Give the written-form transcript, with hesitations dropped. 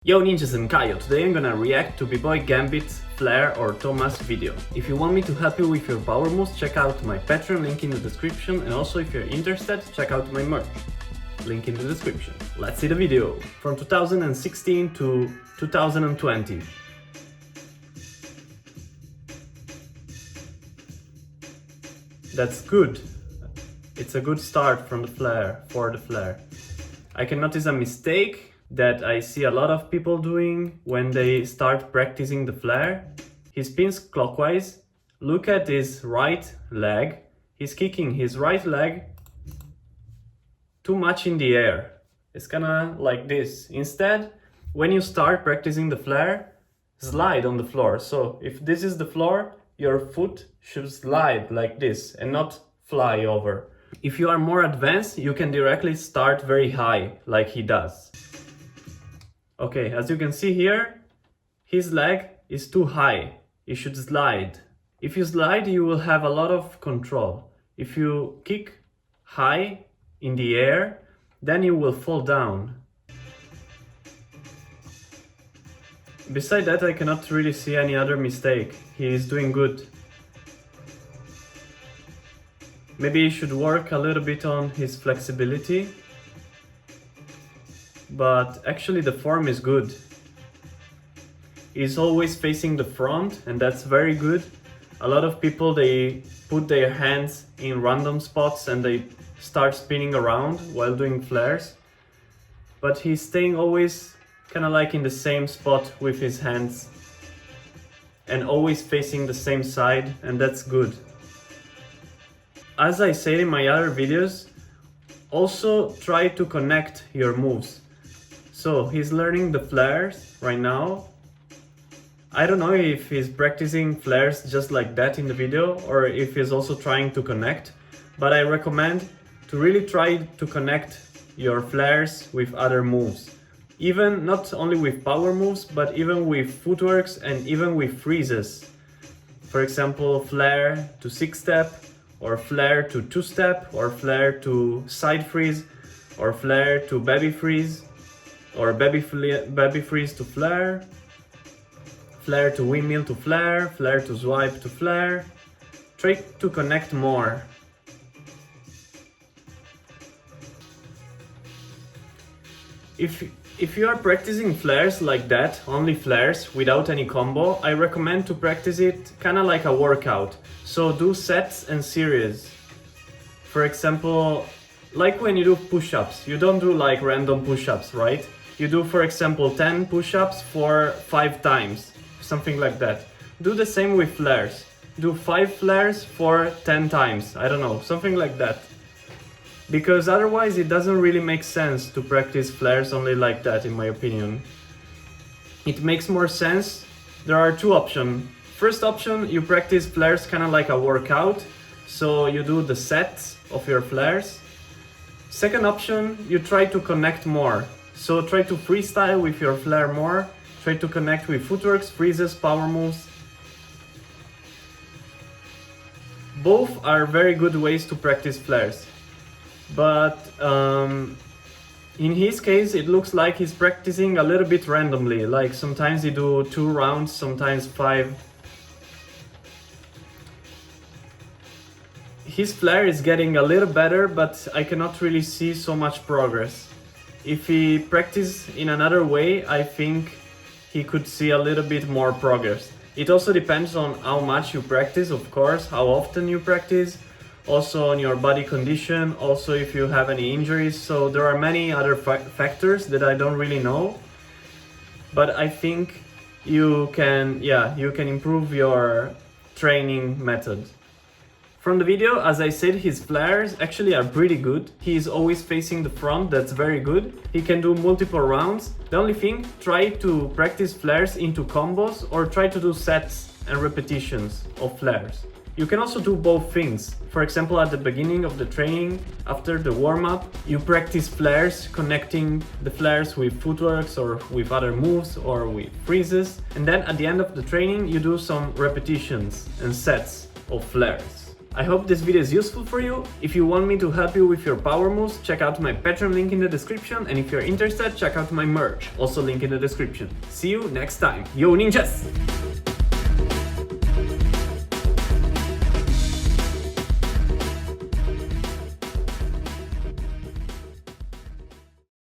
Yo ninjas, I'm Kaio. Today I'm gonna react to Bboy, Gambit, Flare or Thomas video. If you want me to help you with your power moves, check out my Patreon, link in the description, and also if you're interested, check out my merch, link in the description. Let's see the video. From 2016 to 2020. That's good. It's a good start from the flare, for the flare. I can notice a mistake that I see a lot of people doing when they start practicing the flare. He spins clockwise. Look at his right leg. He's kicking his right leg too much in the air. It's kinda like this. Instead, when you start practicing the flare, slide on the floor. So if this is the floor, your foot should slide like this and not fly over. If you are more advanced, you can directly start very high, like he does. Okay, as you can see here, his leg is too high. You should slide. If you slide, you will have a lot of control. If you kick high in the air, then you will fall down. Besides that, I cannot really see any other mistake. He is doing good. Maybe he should work a little bit on his flexibility. But actually the form is good. He's always facing the front and that's very good. A lot of people, they put their hands in random spots and they start spinning around while doing flares. But he's staying always kind of like in the same spot with his hands and always facing the same side, and that's good. As I said in my other videos, also try to connect your moves. So he's learning the flares right now. I don't know if he's practicing flares just like that in the video or if he's also trying to connect, but I recommend to really try to connect your flares with other moves. Even not only with power moves, but even with footworks and even with freezes. For example, flare to 6-step, or flare to 2-step, or flare to side freeze, or flare to baby freeze, or baby freeze to flare, flare to windmill to flare, flare to swipe to flare. Try to connect more. If you are practicing flares like that, only flares without any combo, I recommend to practice it kinda like a workout. So do sets and series. For example, like when you do push-ups, you don't do like random push-ups, right? You do, for example, 10 push-ups for 5 times, something like that. Do the same with flares. Do 5 flares for 10 times, I don't know, something like that. Because otherwise it doesn't really make sense to practice flares only like that, in my opinion. It makes more sense. There are 2 options. First option, you practice flares kind of like a workout, so you do the sets of your flares. Second option, you try to connect more. So try to freestyle with your flare more, try to connect with footworks, freezes, power moves. Both are very good ways to practice flares. But in his case, it looks like he's practicing a little bit randomly. Like sometimes he do 2 rounds, sometimes 5. His flare is getting a little better, but I cannot really see so much progress. If he practices in another way, I think he could see a little bit more progress. It also depends on how much you practice, of course, how often you practice, also on your body condition, also if you have any injuries. So there are many other factors that I don't really know. But I think you can improve your training method. From the video, as I said, his flares actually are pretty good. He is always facing the front, that's very good. He can do multiple rounds. The only thing, try to practice flares into combos or try to do sets and repetitions of flares. You can also do both things. For example, at the beginning of the training, after the warm-up, you practice flares, connecting the flares with footworks or with other moves or with freezes. And then at the end of the training, you do some repetitions and sets of flares. I hope this video is useful for you. If you want me to help you with your power moves, check out my Patreon link in the description, and if you're interested, check out my merch, also link in the description. See you next time. Yo ninjas!